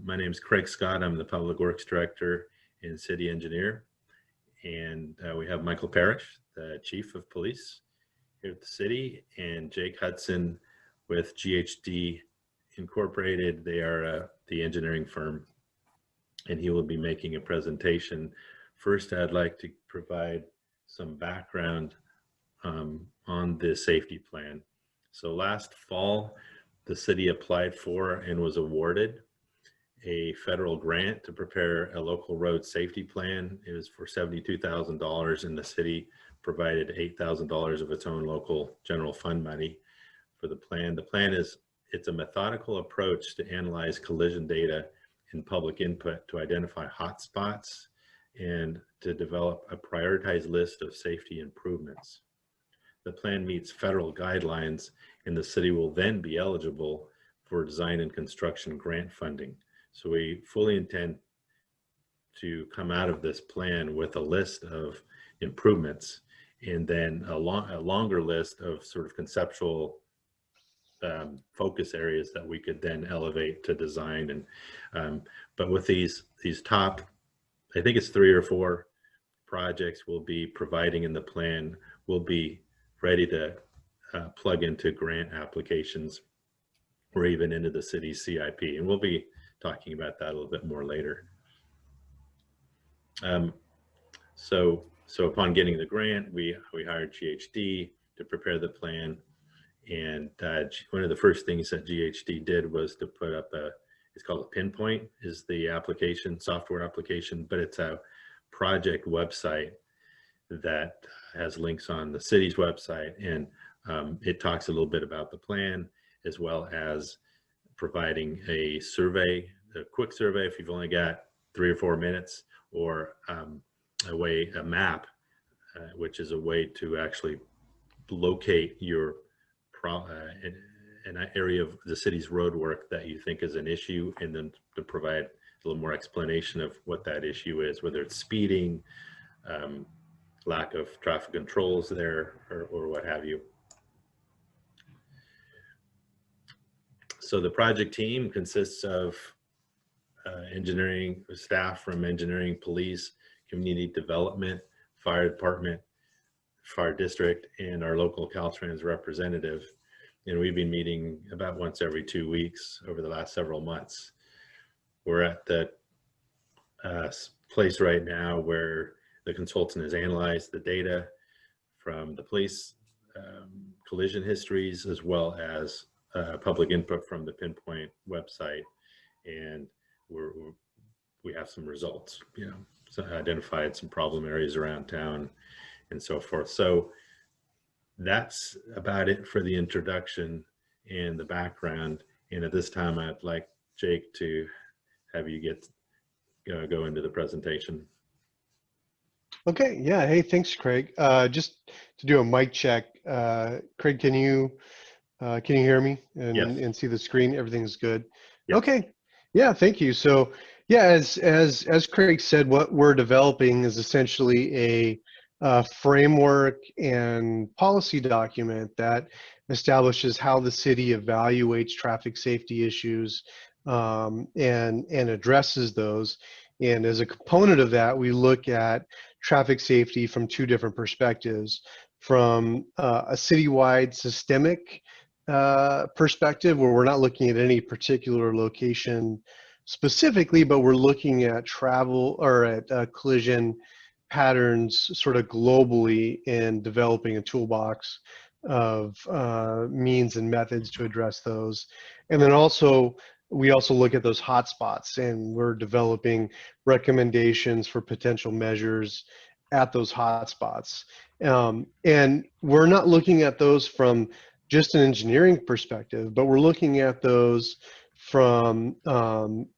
My name is Craig Scott. I'm the Public Works Director and City Engineer. And we have Michael Parrish, the Chief of Police here at the city, and Jake Hudson with GHD Incorporated. They are the engineering firm, and he will be making a presentation. First, I'd like to provide some background on the safety plan. So last fall, the city applied for and was awarded a federal grant to prepare a local road safety plan. It was for $72,000, and the city provided $8,000 of its own local general fund money for the plan. The plan is, it's a methodical approach to analyze collision data and public input to identify hotspots and to develop a prioritized list of safety improvements. The plan meets federal guidelines, and the city will then be eligible for design and construction grant funding. So we fully intend to come out of this plan with a list of improvements, and then a longer list of sort of conceptual focus areas that we could then elevate to design. And but with these top, I think it's 3 or 4 projects we'll be providing in the plan, we'll be ready to plug into grant applications or even into the city's CIP. And we'll be talking about that a little bit more later. So upon getting the grant, we hired GHD to prepare the plan. And one of the first things that GHD did was to put up it's called a Pinpoint, is the application, software application, but it's a project website that has links on the city's website. And it talks a little bit about the plan, as well as providing a survey, a quick survey if you've only got 3 or 4 minutes, or a map, which is a way to actually locate your an area of the city's road work that you think is an issue, and then to provide a little more explanation of what that issue is, whether it's speeding, lack of traffic controls there, or what have you. So the project team consists of engineering staff from engineering, police, community development, fire department, fire district, and our local Caltrans representative. And we've been meeting about once every 2 weeks over the last several months. We're at the place right now where the consultant has analyzed the data from the police collision histories, as well as public input from the Pinpoint website. And we have some results, so identified some problem areas around town and so forth. So that's about it for the introduction and the background. And at this time, I'd like Jake to have you go into the presentation. Okay, yeah, hey, thanks, Craig. Just to do a mic check, Craig, can you hear me and, yes, and see the screen? Everything's good. Yes. Okay, yeah, thank you. So yeah, as Craig said, what we're developing is essentially a framework and policy document that establishes how the city evaluates traffic safety issues and addresses those. And as a component of that, we look at traffic safety from 2 different perspectives: from a citywide systemic perspective, where we're not looking at any particular location specifically, but we're looking at travel or at collision patterns sort of globally, and developing a toolbox of means and methods to address those. And then we also look at those hotspots, and we're developing recommendations for potential measures at those hotspots. And we're not looking at those from just an engineering perspective, but we're looking at those from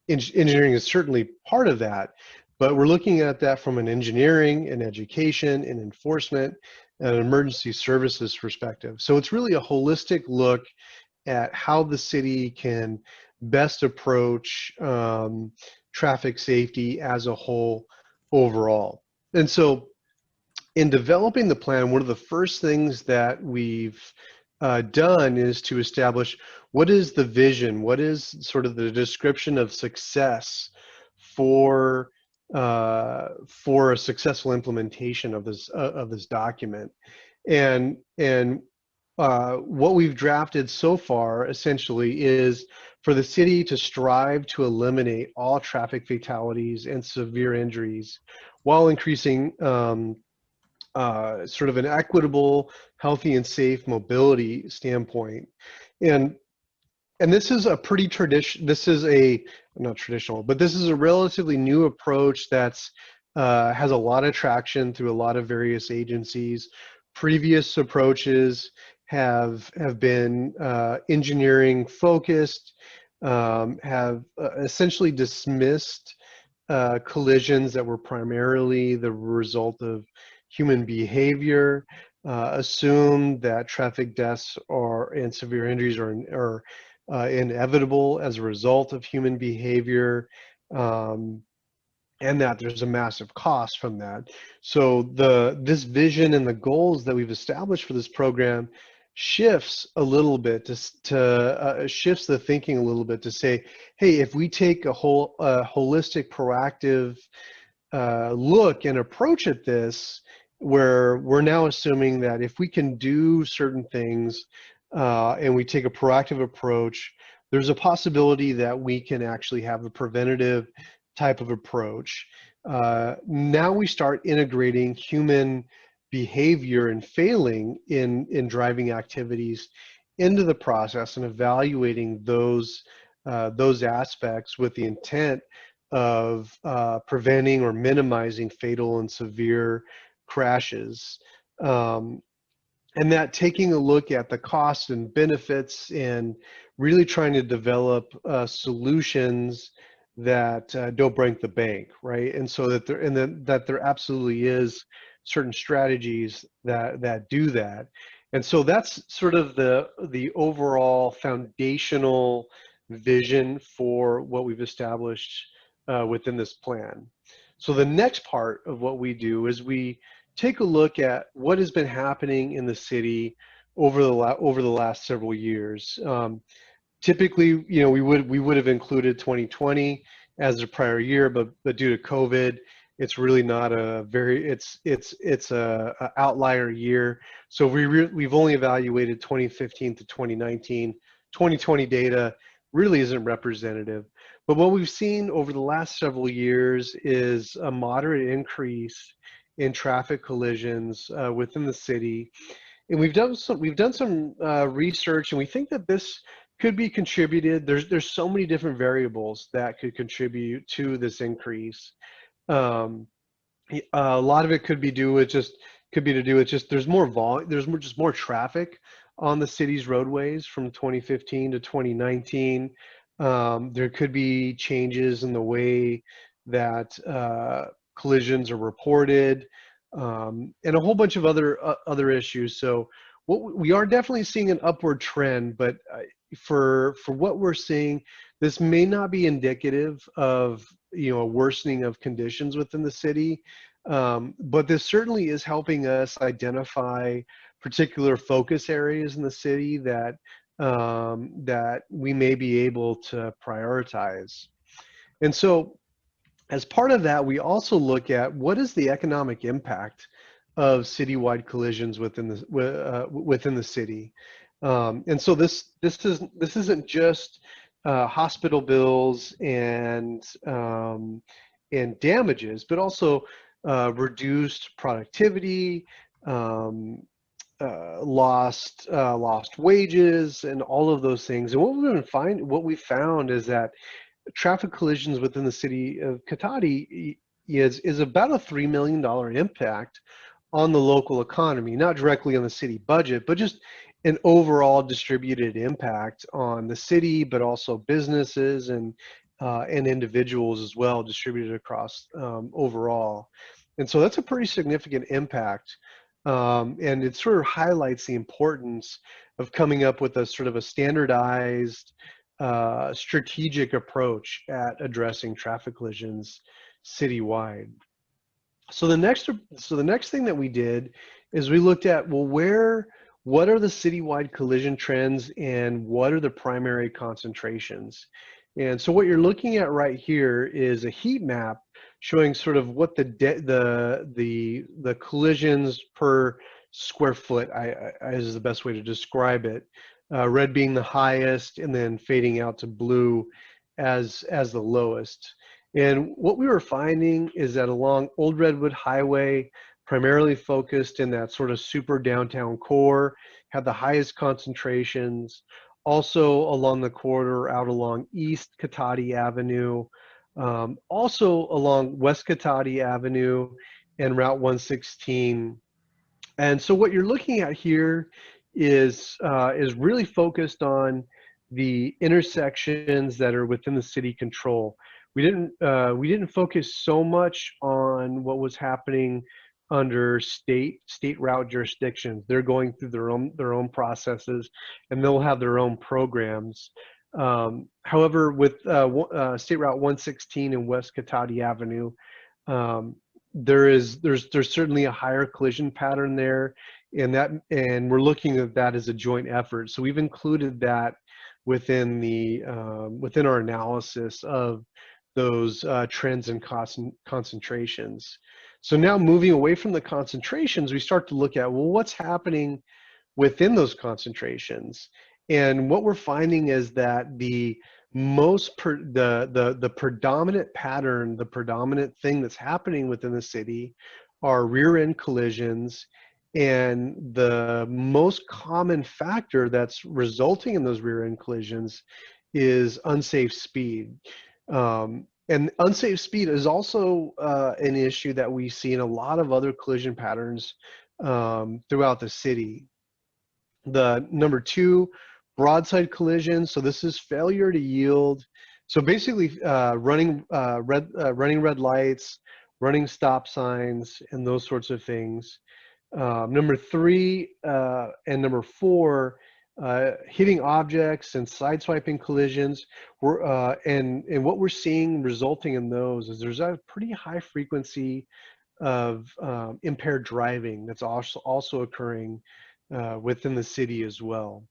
engineering is certainly part of that, but we're looking at that from an engineering and education and enforcement and an emergency services perspective. So it's really a holistic look at how the city can best approach traffic safety as a whole overall. And so in developing the plan, one of the first things that we've done is to establish what is the vision, what is sort of the description of success for for a successful implementation of this document, and what we've drafted so far essentially is for the city to strive to eliminate all traffic fatalities and severe injuries while increasing sort of an equitable, healthy, and safe mobility standpoint. And and this is a pretty tradition. This is a not traditional, but this is a relatively new approach that's has a lot of traction through a lot of various agencies. Previous approaches have been engineering focused, have essentially dismissed collisions that were primarily the result of human behavior, assumed that traffic deaths and severe injuries are inevitable as a result of human behavior, and that there's a massive cost from that. So this vision and the goals that we've established for this program shifts a little bit to shifts the thinking a little bit to say, hey, if we take a holistic, proactive look and approach at this, where we're now assuming that if we can do certain things and we take a proactive approach, there's a possibility that we can actually have a preventative type of approach. Now we start integrating human behavior and failing in driving activities into the process and evaluating those aspects with the intent of preventing or minimizing fatal and severe crashes. And that taking a look at the costs and benefits and really trying to develop solutions that don't break the bank, right? And so that there absolutely is certain strategies that do that. And so that's sort of the overall foundational vision for what we've established within this plan. So the next part of what we do is we take a look at what has been happening in the city over the last several years. Typically, you know, we would have included 2020 as a prior year, but due to COVID, it's really not a very it's a outlier year. So we've only evaluated 2015 to 2019. 2020 data really isn't representative. But what we've seen over the last several years is a moderate increase in traffic collisions within the city, and we've done some research, and we think that this could be contributed. There's so many different variables that could contribute to this increase. A lot of it could be to do with just there's more volume, just more traffic on the city's roadways from 2015 to 2019. There could be changes in the way that collisions are reported, and a whole bunch of other issues. So we are definitely seeing an upward trend, but for what we're seeing, this may not be indicative of, you know, a worsening of conditions within the city, but this certainly is helping us identify particular focus areas in the city that that we may be able to prioritize. And so as part of that, we also look at what is the economic impact of citywide collisions within the city. And so this isn't just hospital bills and damages, but also reduced productivity, lost wages, and all of those things. And what we found is that traffic collisions within the city of Katahdi is about a $3 million impact on the local economy, not directly on the city budget, but just an overall distributed impact on the city, but also businesses and individuals as well, distributed across overall. And so that's a pretty significant impact. And it sort of highlights the importance of coming up with a sort of a standardized strategic approach at addressing traffic collisions citywide. So the next thing that we did is we looked at, well, where what are the citywide collision trends and what are the primary concentrations? And so what you're looking at right here is a heat map showing sort of what the collisions per square foot is the best way to describe it. Red being the highest, and then fading out to blue as the lowest. And what we were finding is that along Old Redwood Highway, primarily focused in that sort of super downtown core, had the highest concentrations. Also along the corridor out along East Cotati Avenue, also along West Cotati Avenue and Route 116. And so what you're looking at here is really focused on the intersections that are within the city control. We didn't focus so much on what was happening under state route jurisdictions. They're going through their own processes, and they'll have their own programs. However, with State Route 116 and West Cotati Avenue, there's certainly a higher collision pattern there, and we're looking at that as a joint effort. So we've included that within within our analysis of those trends and concentrations. So now moving away from the concentrations, we start to look at, well, what's happening within those concentrations? And what we're finding is that the predominant pattern, the predominant thing that's happening within the city are rear end collisions, and the most common factor that's resulting in those rear end collisions is unsafe speed. And unsafe speed is also an issue that we see in a lot of other collision patterns throughout the city. The number two, broadside collision. So this is failure to yield. So basically running red lights, running stop signs, and those sorts of things. Number three and number four, hitting objects and sideswiping collisions. And what we're seeing resulting in those is there's a pretty high frequency of impaired driving that's also occurring within the city as well.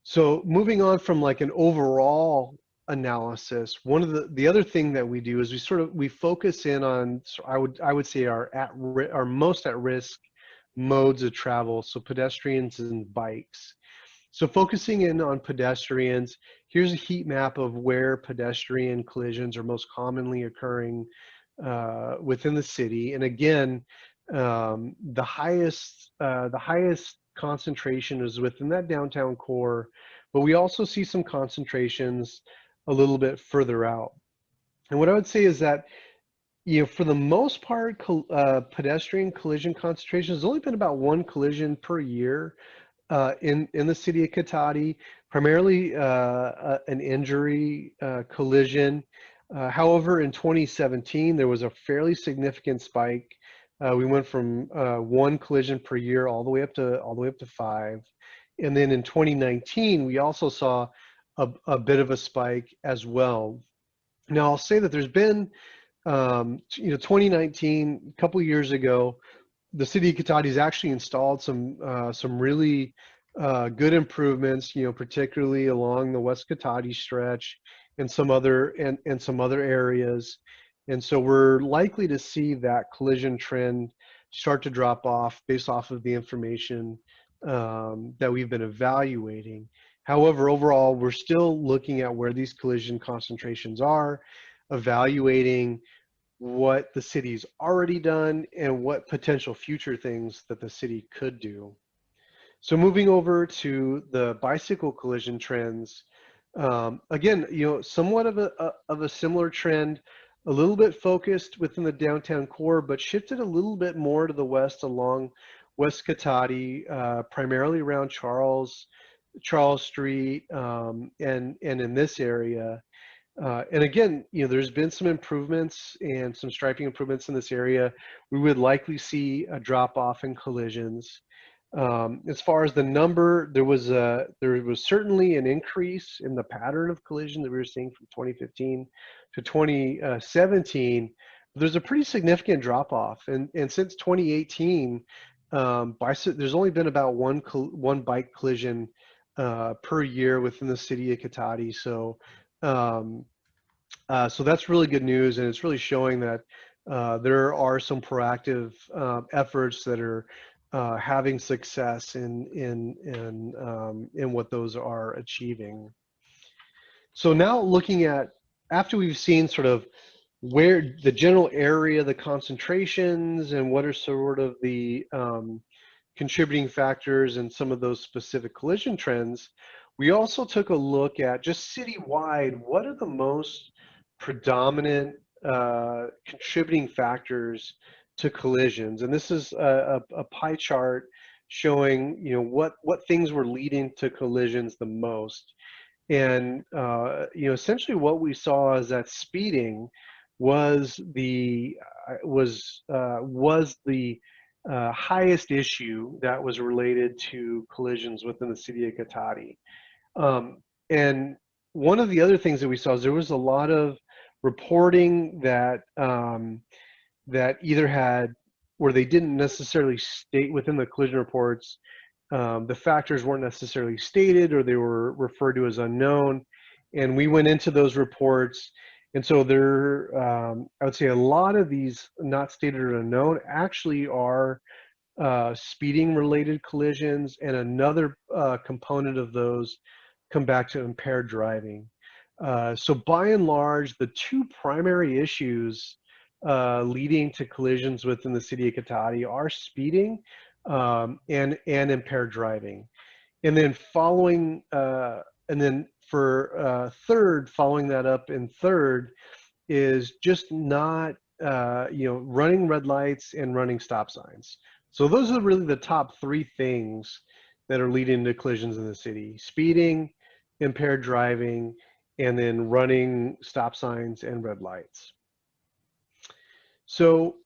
So moving on from like an overall analysis, one of the other thing that we do is we focus in on, so I would say our most at risk modes of travel, so pedestrians and bikes. So focusing in on pedestrians, here's a heat map of where pedestrian collisions are most commonly occurring within the city. And again, the highest concentration is within that downtown core, but we also see some concentrations a little bit further out. And what I would say is that, you know, for the most part, pedestrian collision concentration has only been about one collision per year in the city of Katahdi, primarily an injury collision. However, in 2017, there was a fairly significant spike. We went from one collision per year all the way up to five, and then in 2019, we also saw a bit of a spike as well. Now, I'll say that there's been, 2019, a couple of years ago, the city of Cotati has actually installed some really good improvements, particularly along the West Cotati stretch and some other areas. And so we're likely to see that collision trend start to drop off based off of the information that we've been evaluating. However, overall, we're still looking at where these collision concentrations are, evaluating what the city's already done and what potential future things that the city could do. So moving over to the bicycle collision trends, again, somewhat of a similar trend, a little bit focused within the downtown core, but shifted a little bit more to the west along West Cotati, primarily around Charles Street, and in this area. And again, there's been some improvements and some striping improvements in this area. We would likely see a drop off in collisions. As far as the number, there was certainly an increase in the pattern of collision that we were seeing from 2015 to 2017. There's a pretty significant drop off, and since 2018, there's only been about one bike collision per year within the city of Katahdi. So so that's really good news, and it's really showing that there are some proactive efforts that are having success in what those are achieving. So now looking at, after we've seen sort of where the general area, the concentrations, and what are sort of the contributing factors and some of those specific collision trends, we also took a look at just citywide, what are the most predominant contributing factors to collisions. And this is a pie chart showing, you know, what things were leading to collisions the most. And you know, essentially what we saw is that speeding was the highest issue that was related to collisions within the city of Cotati. And one of the other things that we saw is there was a lot of reporting that that either had, where they didn't necessarily state within the collision reports, the factors weren't necessarily stated, or they were referred to as unknown. And we went into those reports, and so there, I would say a lot of these not stated or unknown actually are speeding related collisions, and another component of those come back to impaired driving. So by and large, the two primary issues leading to collisions within the city of Katahdi are speeding and impaired driving. And then following, and then for third, following that up in third, is just not, you know, running red lights and running stop signs. So those are really the top three things that are leading to collisions in the city: speeding, impaired driving, and then running stop signs and red lights. So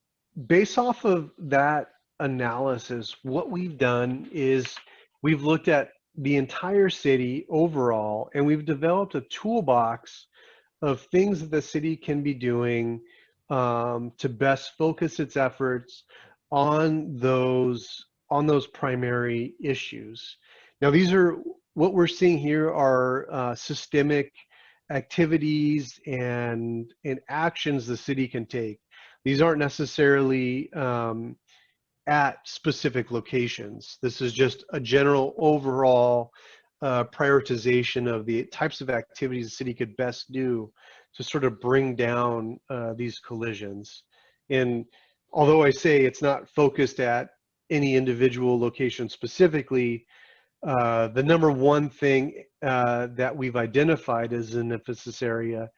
based off of that analysis, what we've done is we've looked at the entire city overall, and we've developed a toolbox of things that the city can be doing to best focus its efforts on those primary issues. Now, these are, what we're seeing here are systemic activities and actions the city can take. These aren't necessarily at specific locations. This is just a general overall prioritization of the types of activities the city could best do to sort of bring down these collisions. And although I say it's not focused at any individual location specifically, the number one thing that we've identified as an emphasis area,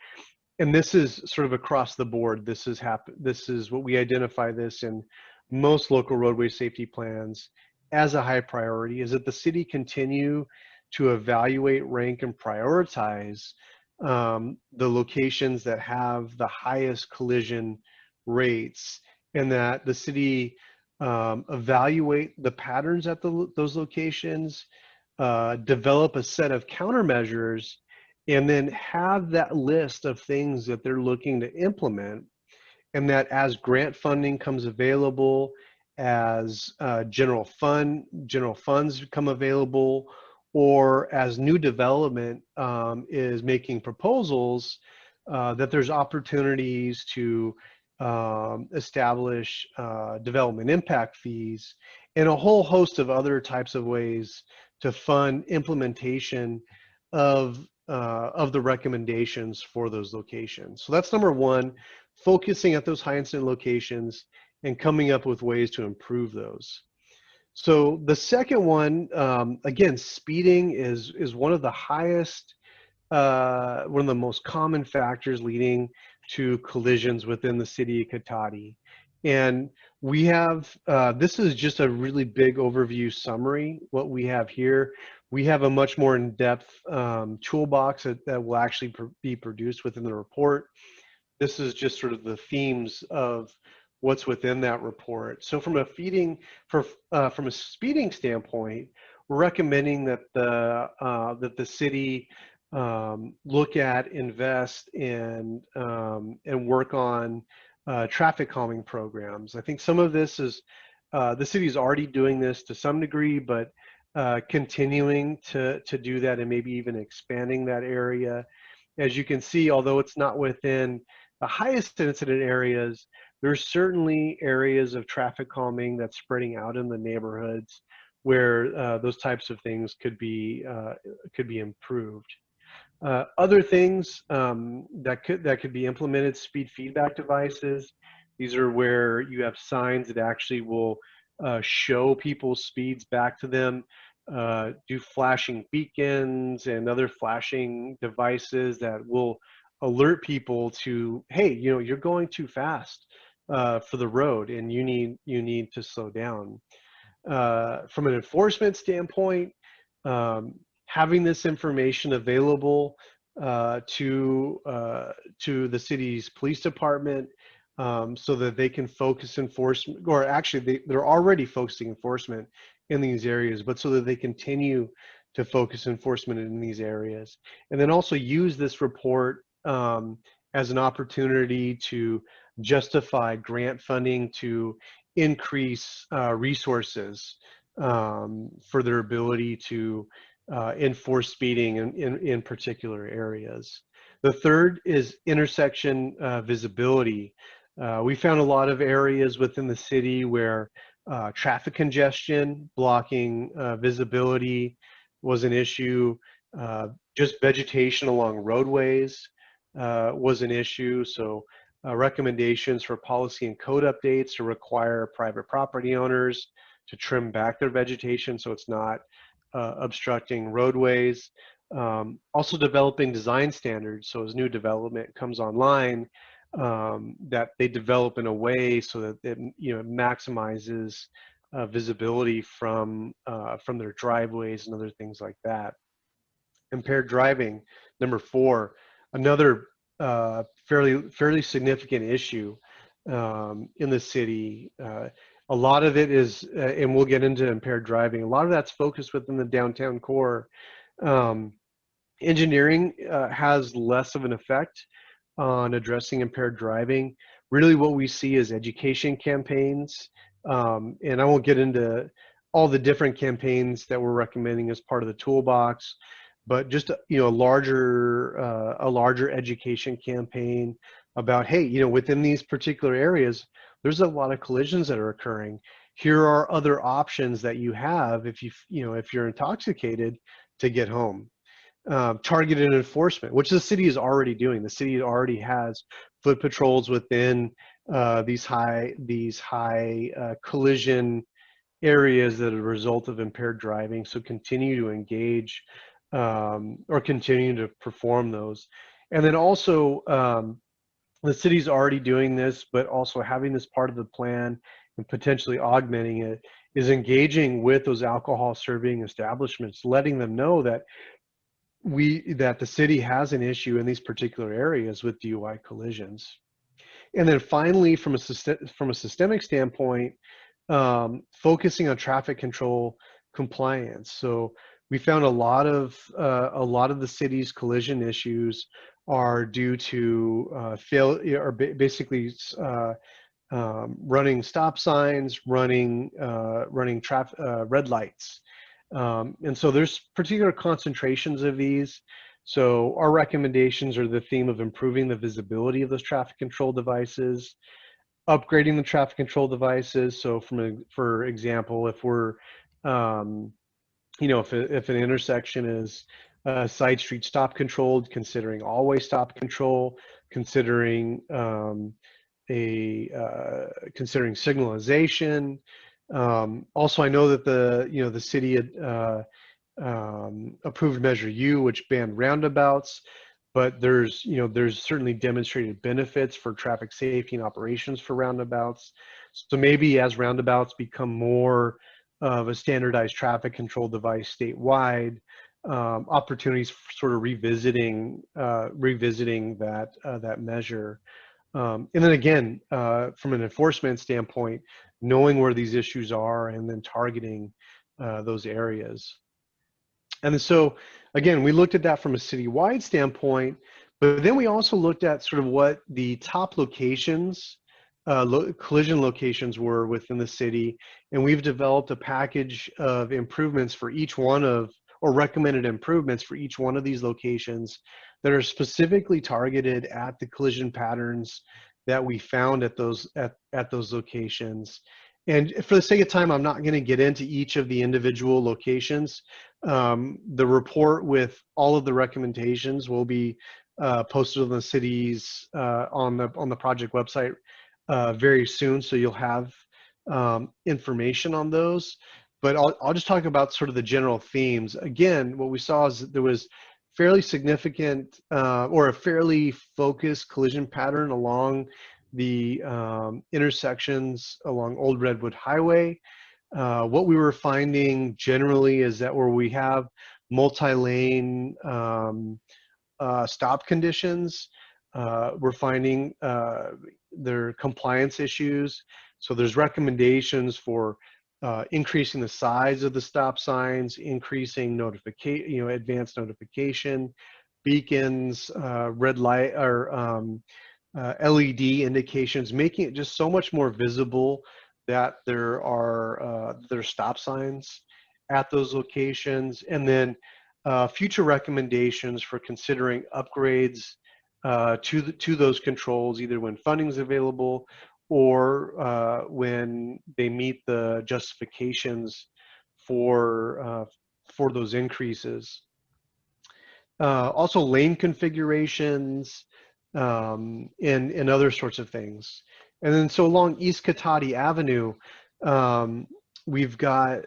and this is sort of across the board, this is what we identify this in most local roadway safety plans as a high priority, is that the city continue to evaluate, rank, and prioritize the locations that have the highest collision rates, and that the city evaluate the patterns at those locations, develop a set of countermeasures, and then have that list of things that they're looking to implement, and that as grant funding comes available, as general funds become available, or as new development is making proposals, that there's opportunities to establish development impact fees and a whole host of other types of ways to fund implementation of the recommendations for those locations. So that's number one, focusing at those high incident locations and coming up with ways to improve those. So the second one, again, speeding is one of the highest, one of the most common factors leading to collisions within the city of Cotati. And we have, this is just a really big overview summary. What we have here, we have a much more in-depth toolbox that will actually be produced within the report. This is just sort of the themes of what's within that report. So from a speeding standpoint, we're recommending that the city look at, invest, and work on traffic calming programs. I think some of this is the city is already doing this to some degree, but continuing to do that and maybe even expanding that area. As you can see, although it's not within the highest incident areas, there's certainly areas of traffic calming that's spreading out in the neighborhoods where those types of things could be improved. Other things that could be implemented: speed feedback devices. These are where you have signs that actually will show people's speeds back to them. Do flashing beacons and other flashing devices that will alert people to, hey, you're going too fast for the road, and you need to slow down. From an enforcement standpoint, having this information available to the city's police department, so that they can focus enforcement, or actually they're already focusing enforcement in these areas, but so that they continue to focus enforcement in these areas. And then also use this report as an opportunity to justify grant funding to increase resources for their ability to enforce speeding in particular areas. The third is intersection visibility. We found a lot of areas within the city where traffic congestion, blocking visibility was an issue. Just vegetation along roadways was an issue. So recommendations for policy and code updates to require private property owners to trim back their vegetation so it's not obstructing roadways. Also developing design standards, so as new development comes online, that they develop in a way so that it maximizes visibility from their driveways and other things like that. Impaired driving, number 4, another fairly significant issue in the city. A lot of it is, and we'll get into impaired driving, a lot of that's focused within the downtown core. Engineering has less of an effect on addressing impaired driving. Really what we see is education campaigns, and I won't get into all the different campaigns that we're recommending as part of the toolbox, but just a larger education campaign about, hey, within these particular areas, there's a lot of collisions that are occurring. Here are other options that you have if you're intoxicated to get home. Targeted enforcement, which the city is already doing. The city already has foot patrols within these high collision areas that are a result of impaired driving. So continue to engage or continue to perform those. And then also the city's already doing this, but also having this part of the plan and potentially augmenting it is engaging with those alcohol serving establishments, letting them know that the city has an issue in these particular areas with DUI collisions. And then finally, from a systemic standpoint, focusing on traffic control compliance. So we found a lot of the city's collision issues are due to failure, or basically running stop signs, running red lights. And so there's particular concentrations of these. So our recommendations are the theme of improving the visibility of those traffic control devices, upgrading the traffic control devices. So for example, if we're, if an intersection is side street stop controlled, considering all-way stop control, considering considering signalization. Also, I know that the city had approved Measure U, which banned roundabouts, but there's certainly demonstrated benefits for traffic safety and operations for roundabouts. So maybe as roundabouts become more of a standardized traffic control device statewide, opportunities for sort of revisiting that measure. And then again, from an enforcement standpoint, knowing where these issues are and then targeting those areas. And so again, we looked at that from a citywide standpoint, but then we also looked at sort of what the top locations collision locations were within the city, and we've developed a package of improvements for each one of, or recommended improvements for each one of these locations that are specifically targeted at the collision patterns that we found at those locations. And for the sake of time, I'm not going to get into each of the individual locations. The report with all of the recommendations will be posted on the city's on the project website very soon, so you'll have information on those. But I'll just talk about sort of the general themes. Again, what we saw is that there was fairly significant or a fairly focused collision pattern along the intersections along Old Redwood Highway. What we were finding generally is that where we have multi-lane stop conditions, we're finding there are compliance issues. So there's recommendations for increasing the size of the stop signs, increasing notification, advanced notification, beacons, red light or LED indications, making it just so much more visible that there are stop signs at those locations, and then future recommendations for considering upgrades to those controls, either when funding is available or when they meet the justifications for those increases. Also, lane configurations and other sorts of things. And then so along East Katahdi Avenue, we've got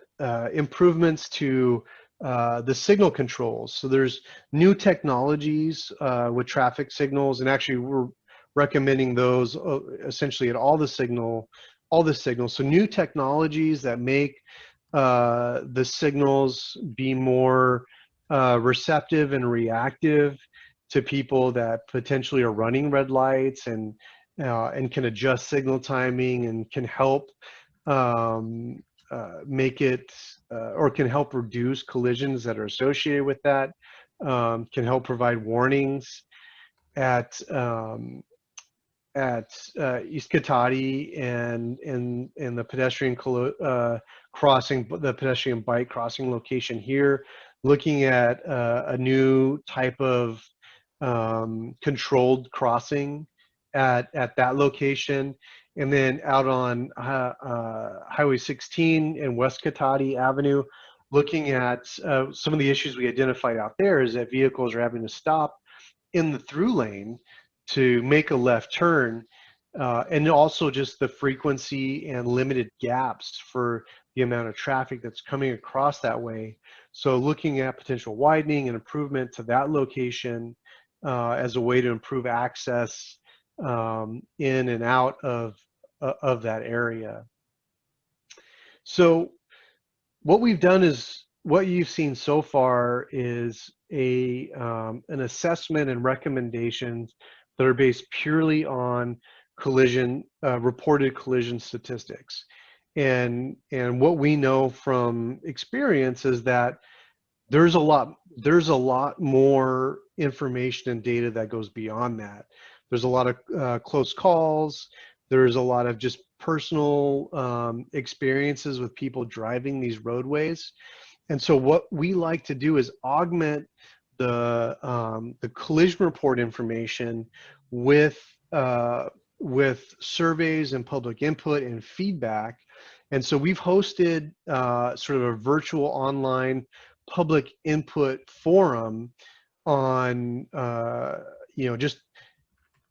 improvements to the signal controls. So there's new technologies with traffic signals, and actually we're recommending those essentially at all the signals. So new technologies that make the signals be more receptive and reactive to people that potentially are running red lights, and can adjust signal timing, and can help make it or can help reduce collisions that are associated with that, can help provide warnings at East Cotati and the pedestrian crossing, the pedestrian bike crossing location here, looking at a new type of controlled crossing at that location. And then out on Highway 16 and West Cotati Avenue, looking at some of the issues we identified out there is that vehicles are having to stop in the through lane to make a left turn, and also just the frequency and limited gaps for the amount of traffic that's coming across that way. So looking at potential widening and improvement to that location as a way to improve access in and out of that area. So what we've done is, what you've seen so far is an assessment and recommendations that are based purely on reported collision statistics. And what we know from experience is that there's a lot more information and data that goes beyond that. There's a lot of close calls. There's a lot of just personal experiences with people driving these roadways. And so what we like to do is augment the collision report information with surveys and public input and feedback. And so we've hosted sort of a virtual online public input forum on just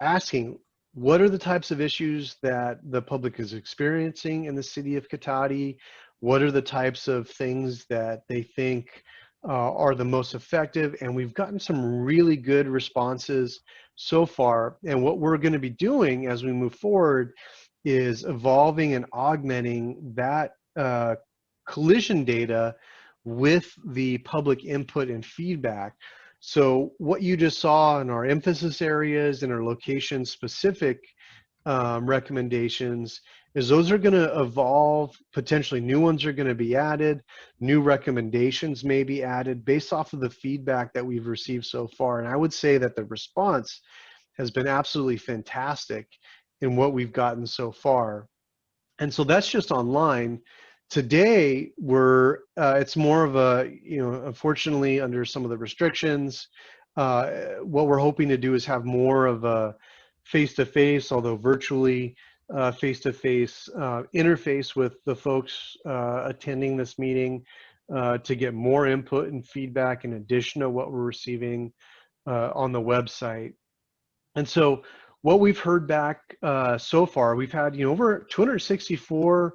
asking, what are the types of issues that the public is experiencing in the city of Katahdi? What are the types of things that they think are the most effective? And we've gotten some really good responses so far. And what we're going to be doing as we move forward is evolving and augmenting that collision data with the public input and feedback. So what you just saw in our emphasis areas and our location specific recommendations is those are going to evolve. Potentially new ones are going to be added, new recommendations may be added based off of the feedback that we've received so far. And I would say that the response has been absolutely fantastic. in what we've gotten so far. And so that's just online. Today, it's more of a, unfortunately, under some of the restrictions, what we're hoping to do is have more of a face-to-face, although virtually face-to-face interface with the folks attending this meeting to get more input and feedback in addition to what we're receiving on the website. And so what we've heard back so far, we've had over 264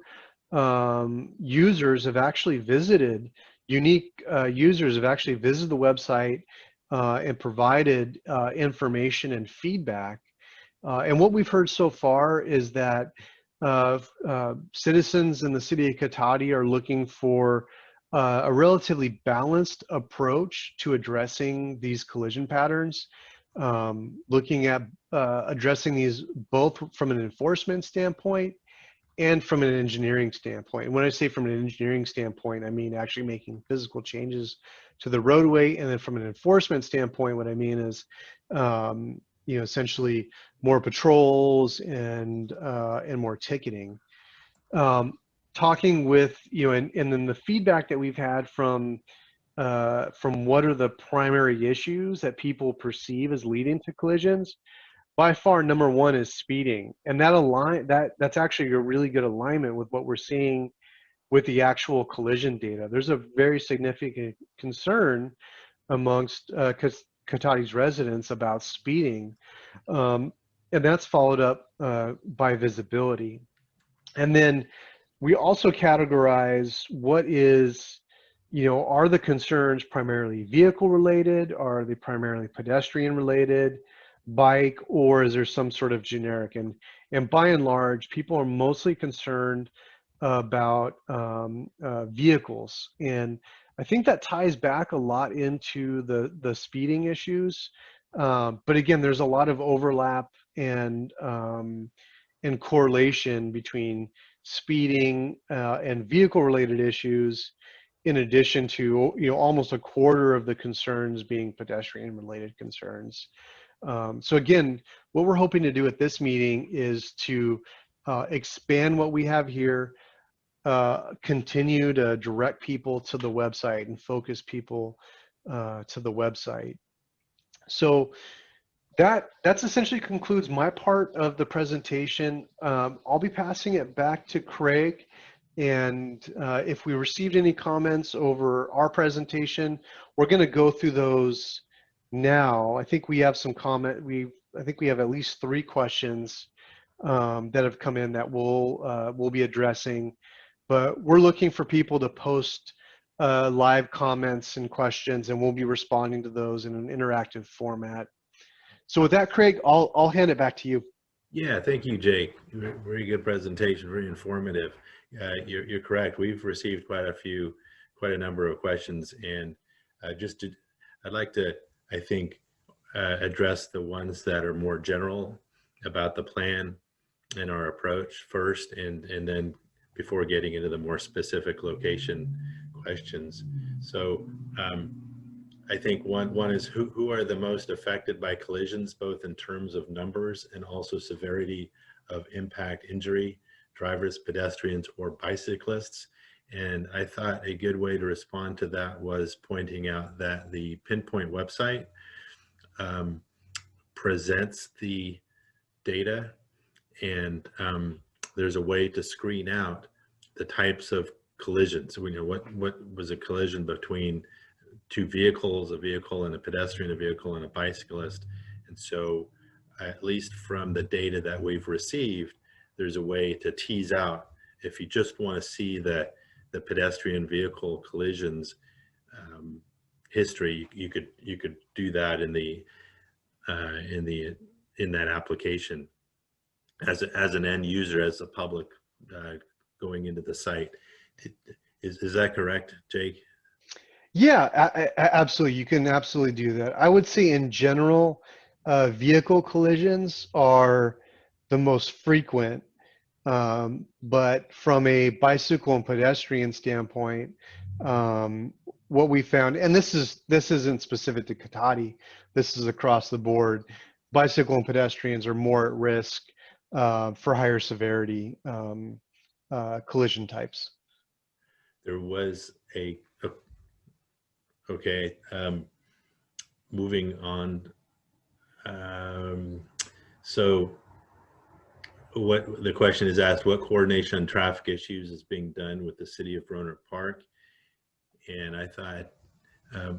users have actually visited, unique users have actually visited the website and provided information and feedback. And what we've heard so far is that citizens in the city of Katahdi are looking for a relatively balanced approach to addressing these collision patterns, looking at addressing these both from an enforcement standpoint and from an engineering standpoint. And when I say from an engineering standpoint, I mean actually making physical changes to the roadway. And then from an enforcement standpoint, what I mean is, essentially more patrols and more ticketing. Talking with, and then the feedback that we've had from what are the primary issues that people perceive as leading to collisions, by far number one is speeding, and that's actually a really good alignment with what we're seeing with the actual collision data. There's a very significant concern amongst Katahdi's residents about speeding, and that's followed up by visibility. And then we also categorize what is, are the concerns primarily vehicle related? Are they primarily pedestrian related, bike, or is there some sort of generic? And by and large, people are mostly concerned about vehicles. And I think that ties back a lot into the speeding issues. But again, there's a lot of overlap and correlation between speeding and vehicle related issues, in addition to almost a quarter of the concerns being pedestrian related concerns. So again, what we're hoping to do at this meeting is to expand what we have here, continue to direct people to the website and focus people to the website. So that's essentially concludes my part of the presentation. I'll be passing it back to Craig, and if we received any comments over our presentation, we're going to go through those now. I think we have some I think we have at least 3 questions that have come in that we'll be addressing, but we're looking for people to post live comments and questions, and we'll be responding to those in an interactive format. So with that, Craig, I'll hand it back to you. Yeah, thank you, Jake. Very good presentation, very informative. You're correct. We've received quite a number of questions, and I'd like to, I think, address the ones that are more general about the plan and our approach first, and then before getting into the more specific location questions. So I think one is who are the most affected by collisions, both in terms of numbers and also severity of impact injury, drivers, pedestrians, or bicyclists. And I thought a good way to respond to that was pointing out that the Pinpoint website presents the data, and there's a way to screen out the types of collisions. So we know what was a collision between 2 vehicles, a vehicle and a pedestrian, a vehicle and a bicyclist. And so at least from the data that we've received, there's a way to tease out, if you just want to see the pedestrian vehicle collisions history, you could do that in that application as an end user, as a public going into the site. Is that correct, Jake? Yeah, absolutely. You can absolutely do that. I would say in general, vehicle collisions are the most frequent, but from a bicycle and pedestrian standpoint, what we found, and this isn't specific to Cotati, this is across the board, bicycle and pedestrians are more at risk for higher severity collision types. There was okay, moving on. So what the question is asked, what coordination on traffic issues is being done with the city of Broner Park? And I thought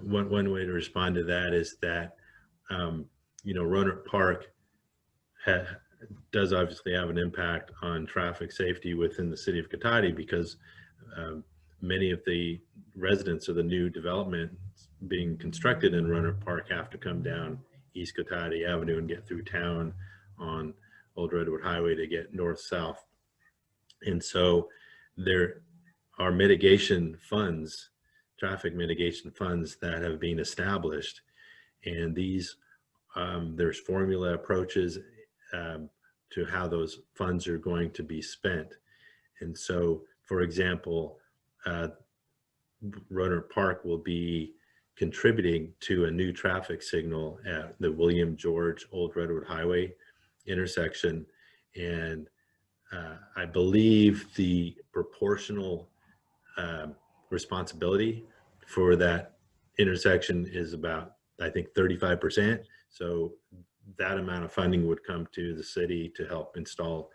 one way to respond to that is that, Roanoke Park does obviously have an impact on traffic safety within the city of Katahdi, because many of the residents of the new development being constructed in Roanoke Park have to come down East Cotati Avenue and get through town on Old Redwood Highway to get north-south. And so there are mitigation funds, traffic mitigation funds that have been established. And these, there's formula approaches to how those funds are going to be spent. And so, for example, Roanoke Park will be contributing to a new traffic signal at the William George Old Redwood Highway intersection. And I believe the proportional responsibility for that intersection is about, I think, 35%. So that amount of funding would come to the city to help install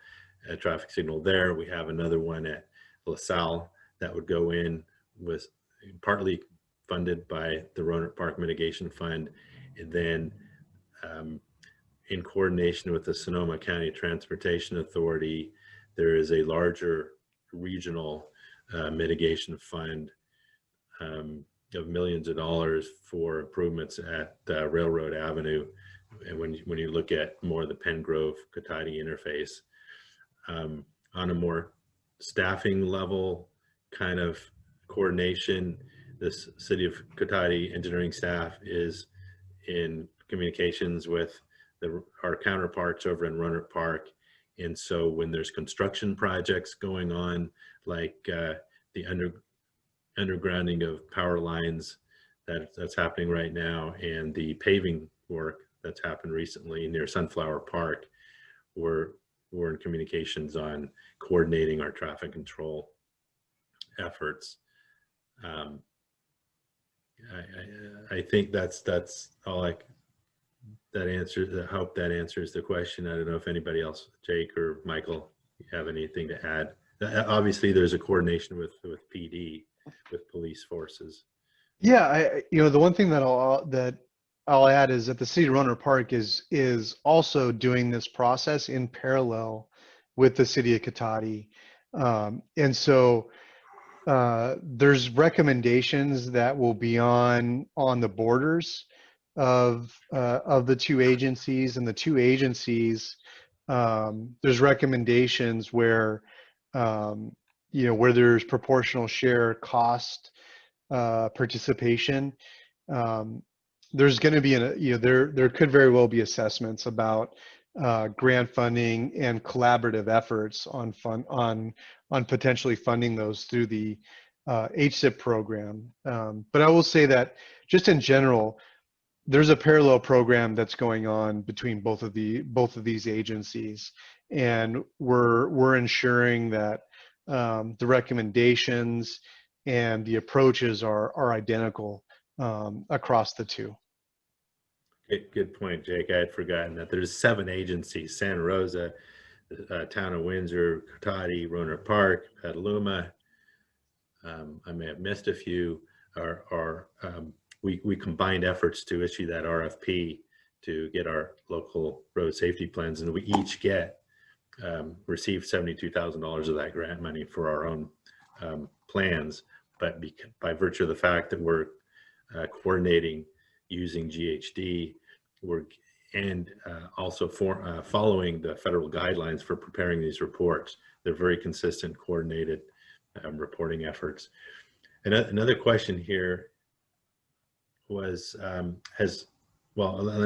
a traffic signal there. We have another one at LaSalle that would go in, with partly funded by the Roanoke Park Mitigation Fund. And then in coordination with the Sonoma County Transportation Authority, there is a larger regional mitigation fund of millions of dollars for improvements at Railroad Avenue. And when you look at more of the Penn Grove Cotati interface, on a more staffing level kind of coordination, this city of Cotati engineering staff is in communications with our counterparts over in Roanoke Park. And so when there's construction projects going on, like the undergrounding of power lines that's happening right now, and the paving work that's happened recently near Sunflower Park, we're in communications on coordinating our traffic control efforts. I think that's all I hope that answers the question. I don't know if anybody else, Jake or Michael, you have anything to add. Obviously there's a coordination with PD, with police forces. Yeah, the one thing that I'll add is that the city of Roanoke Park is also doing this process in parallel with the city of Cotati. And so there's recommendations that will be on the borders of the two agencies, and the two agencies, there's recommendations where where there's proportional share cost participation. There's going to be there could very well be assessments about grant funding and collaborative efforts on potentially funding those through the HSIP program. But I will say that just in general, there's a parallel program that's going on between both of these agencies, and we're ensuring that the recommendations and the approaches are identical across the two. Good point, Jake. I had forgotten that there's 7 agencies: Santa Rosa, Town of Windsor, Cotati, Roanoke Park, Petaluma. I may have missed a few. We combined efforts to issue that RFP to get our local road safety plans, and we each received $72,000 of that grant money for our own plans. But by virtue of the fact that we're coordinating using GHD, also following the federal guidelines for preparing these reports, they're very consistent, coordinated reporting efforts. And another question here was, let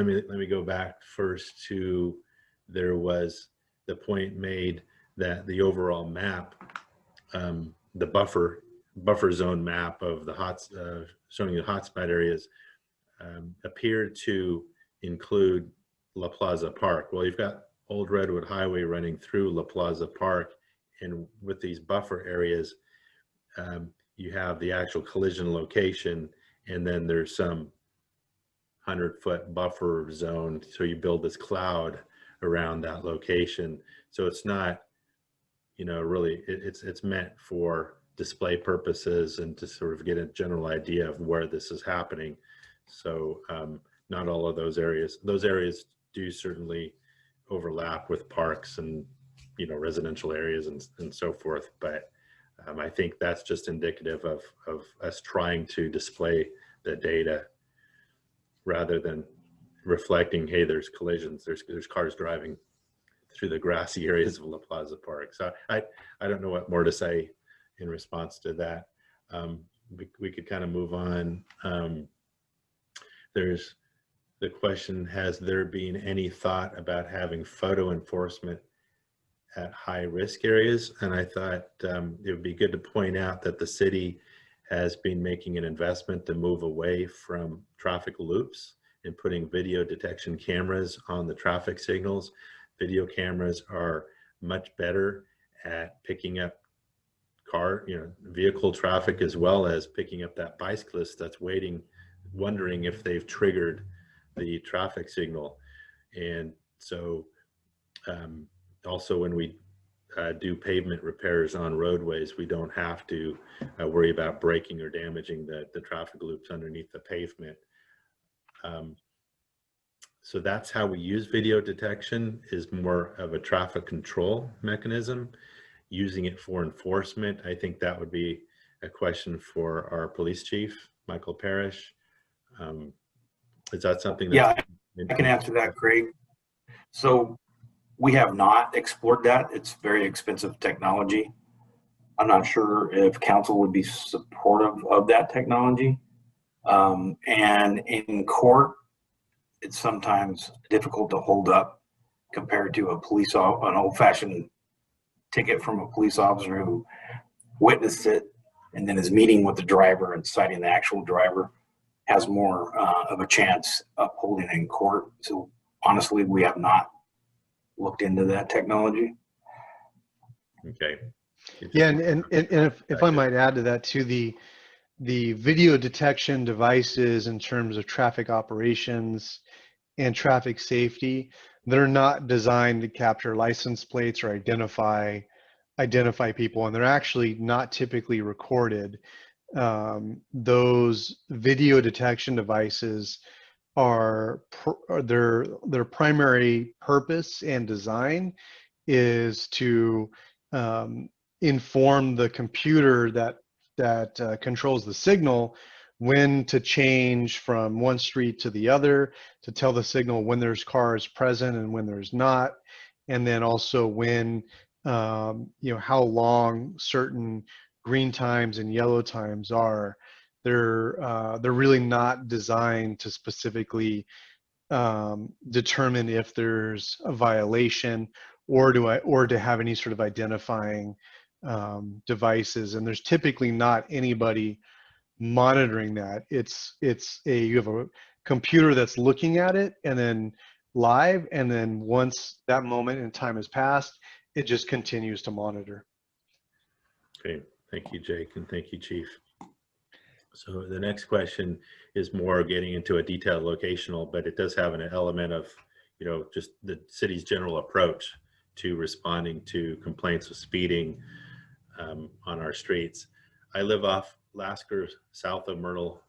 me go back first to, there was the point made that the overall map, the buffer zone map of the showing the hotspot areas, appeared to include La Plaza Park. Well, you've got Old Redwood Highway running through La Plaza Park. And with these buffer areas, you have the actual collision location, and then there's some 100-foot buffer zone. So you build this cloud around that location. So it's not, really, it's meant for display purposes and to sort of get a general idea of where this is happening. So not all of those areas do certainly overlap with parks and, residential areas and so forth. But I think that's just indicative of us trying to display the data rather than reflecting, hey, there's collisions, there's cars driving through the grassy areas of La Plaza Park. So I don't know what more to say in response to that. We could kind of move on. There's the question, has there been any thought about having photo enforcement at high risk areas? And I thought it would be good to point out that the city has been making an investment to move away from traffic loops and putting video detection cameras on the traffic signals. Video cameras are much better at picking up vehicle traffic, as well as picking up that bicyclist that's wondering if they've triggered the traffic signal. And so also when we do pavement repairs on roadways, we don't have to worry about breaking or damaging the traffic loops underneath the pavement. So that's how we use video detection, is more of a traffic control mechanism. Using it for enforcement, I think that would be a question for our police chief, Michael Parrish. Is that something that? Yeah, I can answer that, Craig. So we have not explored that. It's very expensive technology. I'm not sure if council would be supportive of that technology. And in court, it's sometimes difficult to hold up compared to an old-fashioned ticket from a police officer who witnessed it and then is meeting with the driver and citing the actual driver. Has more of a chance upholding in court. So honestly, we have not looked into that technology. Okay. Yeah, and if I might add to that too, the video detection devices in terms of traffic operations and traffic safety, they're not designed to capture license plates or identify people, and they're actually not typically recorded. Those video detection devices their primary purpose and design is to inform the computer that controls the signal when to change from one street to the other, to tell the signal when there's cars present and when there's not, and then also when how long certain green times and yellow times are. They're really not designed to specifically determine if there's a violation or to have any sort of identifying devices. And there's typically not anybody monitoring that. You have a computer that's looking at it and then live, and then once that moment in time has passed, it just continues to monitor. Okay. Thank you, Jake, and thank you, Chief. So the next question is more getting into a detailed locational, but it does have an element of, just the city's general approach to responding to complaints of speeding on our streets. I live off Lasker, south of Myrtle,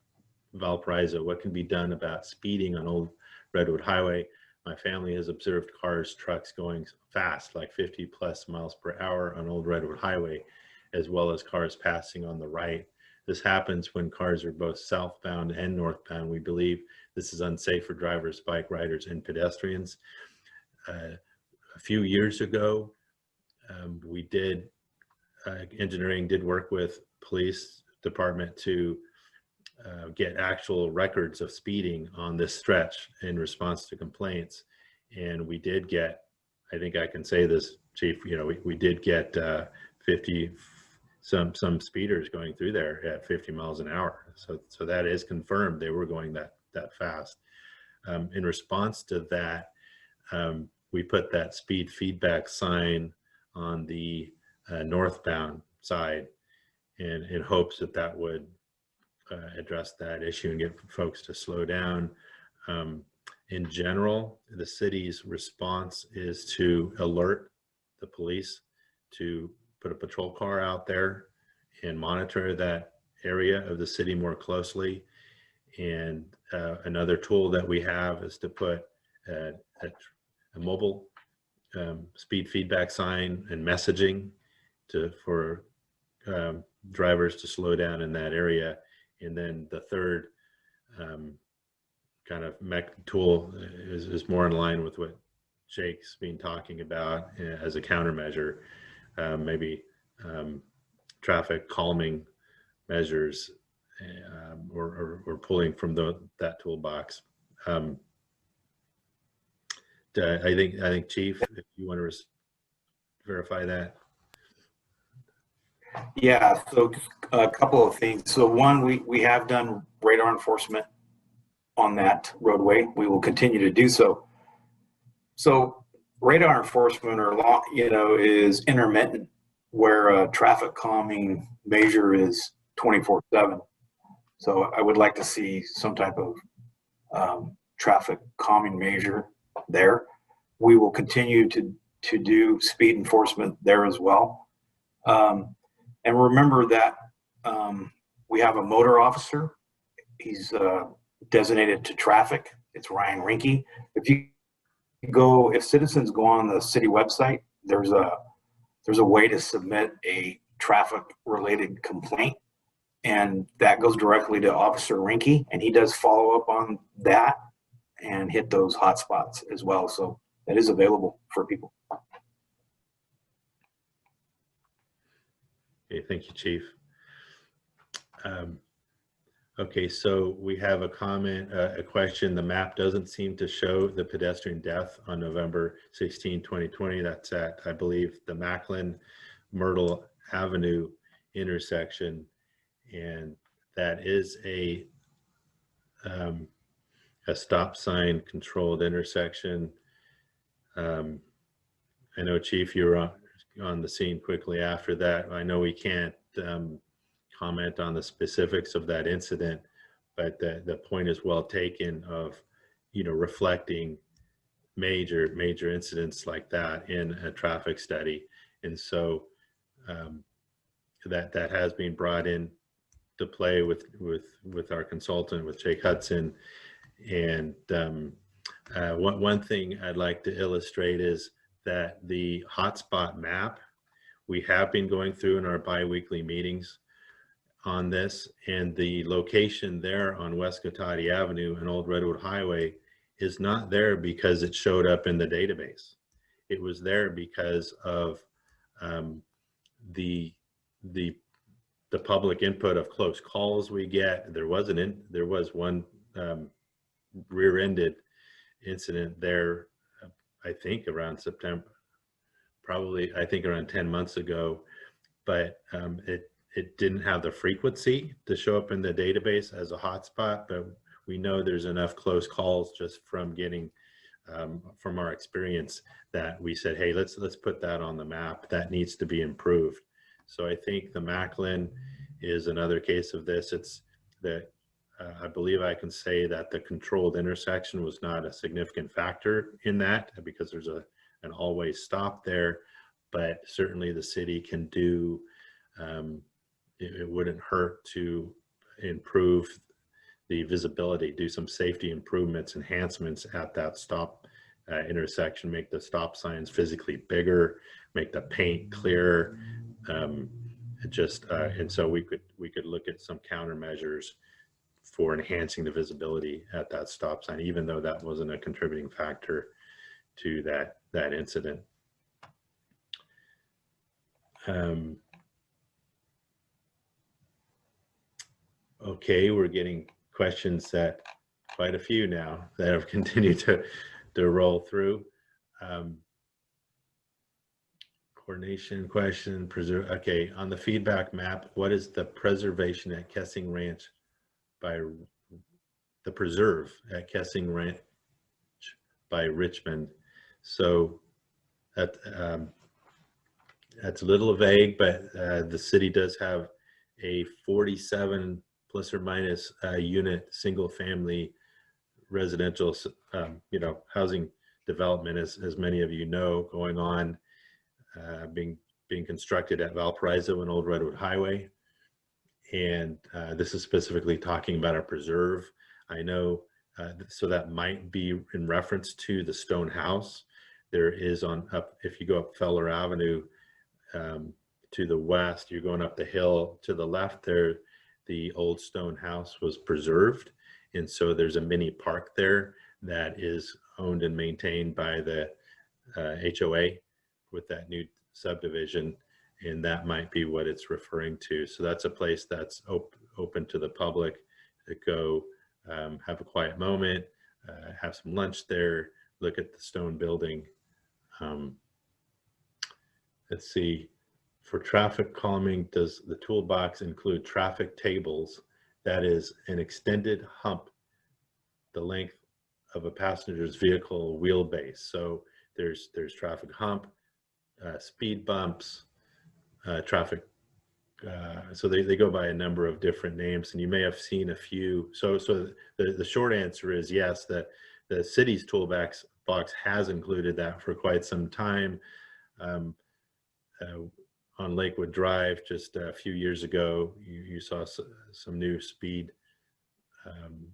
Valparaiso. What can be done about speeding on Old Redwood Highway? My family has observed cars, trucks going fast, like 50 plus miles per hour on Old Redwood Highway, as well as cars passing on the right. This happens when cars are both southbound and northbound. We believe this is unsafe for drivers, bike riders, and pedestrians. A few years ago, engineering did work with police department to get actual records of speeding on this stretch in response to complaints. And we did get, I think I can say this, Chief, we did get 50, some speeders going through there at 50 miles an hour. So that is confirmed. They were going that fast. In response to that, we put that speed feedback sign on the northbound side in hopes that that would address that issue and get folks to slow down. In general, the city's response is to alert the police to put a patrol car out there and monitor that area of the city more closely. And another tool that we have is to put a mobile speed feedback sign and messaging for drivers to slow down in that area. And then the third kind of tool is more in line with what Jake's been talking about as a countermeasure, maybe traffic calming measures, or pulling from that toolbox. I think Chief, if you want to verify that. Yeah, so just a couple of things. So one, we have done radar enforcement on that roadway. We will continue to do so. So radar enforcement is intermittent, where a traffic calming measure is 24/7. So I would like to see some type of traffic calming measure there. We will continue to do speed enforcement there as well. And remember that we have a motor officer. He's designated to traffic. It's Ryan Rinke. If citizens go on the city website, there's a way to submit a traffic related complaint, and that goes directly to Officer Rinke, and he does follow up on that and hit those hot spots as well. So that is available for people. Okay, thank you, Chief. Okay, so we have a comment, a question. The map doesn't seem to show the pedestrian death on November 16, 2020. That's at, I believe, the Macklin-Myrtle Avenue intersection. And that is a stop sign controlled intersection. I know, Chief, you were on the scene quickly after that. I know we can't comment on the specifics of that incident, but the point is well taken of, reflecting major incidents like that in a traffic study. And so that has been brought in to play with our consultant, with Jake Hudson. And one thing I'd like to illustrate is that the hotspot map, we have been going through in our bi-weekly meetings on this, and the location there on West Cotati Avenue and Old Redwood Highway is not there because it showed up in the database. It was there because of the public input of close calls we get. There was one rear-ended incident there, I think around September, probably I think around 10 months ago, but it didn't have the frequency to show up in the database as a hotspot. But we know there's enough close calls just from getting from our experience that we said, hey, let's put that on the map. That needs to be improved. So I think the Macklin is another case of this. It's that I believe I can say that the controlled intersection was not a significant factor in that, because there's an always stop there, but certainly the city can do, it wouldn't hurt to improve the visibility, do some safety improvements, enhancements at that stop intersection, make the stop signs physically bigger, make the paint clearer, and so we could look at some countermeasures for enhancing the visibility at that stop sign, even though that wasn't a contributing factor to that incident. Okay, we're getting questions, that quite a few now that have continued to roll through. Coordination question, preserve. Okay, on the feedback map, what is the preservation at Kessing Ranch by the preserve at Kessing Ranch by Richmond So that, that's a little vague, but the city does have a 47 plus or minus unit single family residential, housing development, as many of you know, going on, being constructed at Valparaiso and Old Redwood Highway. And this is specifically talking about a preserve. I know, so that might be in reference to the stone house. There is if you go up Feller Avenue to the west, you're going up the hill to the left there, the old stone house was preserved. And so there's a mini park there that is owned and maintained by the HOA with that new subdivision. And that might be what it's referring to. So that's a place that's open to the public to go have a quiet moment, have some lunch there, look at the stone building. Let's see, for traffic calming, does the toolbox include traffic tables? That is an extended hump the length of a passenger's vehicle wheelbase. So there's traffic hump, speed bumps, traffic. So they go by a number of different names, and you may have seen a few. So the short answer is yes, that the city's toolbox has included that for quite some time. On Lakewood Drive, just a few years ago, you saw some new speed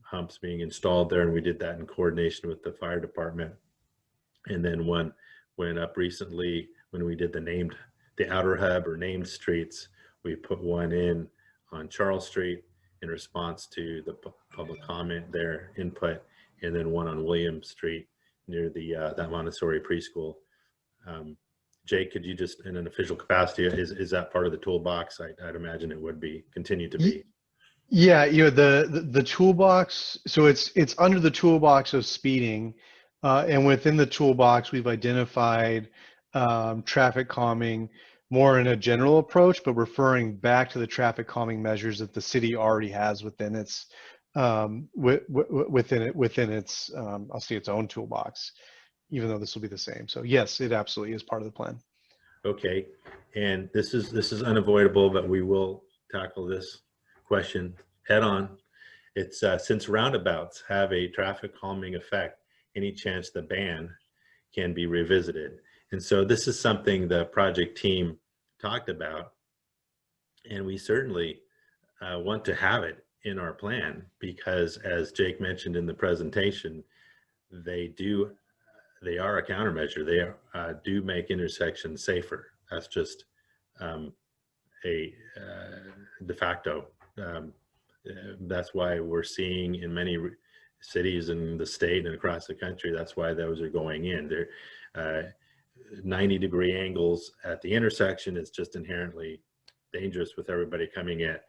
humps being installed there, and we did that in coordination with the fire department. And then one went up recently when we did the outer hub or named streets. We put one in on Charles Street in response to the public comment there, input, and then one on William Street near the that Montessori preschool. Jake, could you just, in an official capacity, is that part of the toolbox? I'd imagine it would be, continue to be. Yeah, the toolbox. So it's under the toolbox of speeding, and within the toolbox, we've identified traffic calming more in a general approach, but referring back to the traffic calming measures that the city already has within its within its I'll say its own toolbox, even though this will be the same. So yes, it absolutely is part of the plan. Okay, and this is unavoidable, but we will tackle this question head on. It's since roundabouts have a traffic calming effect, any chance the ban can be revisited. And so this is something the project team talked about, and we certainly want to have it in our plan because, as Jake mentioned in the presentation, they are a countermeasure. They do make intersections safer. That's just a de facto. That's why we're seeing in many cities in the state and across the country, that's why those are going in. They're 90-degree angles at the intersection is just inherently dangerous with everybody coming at,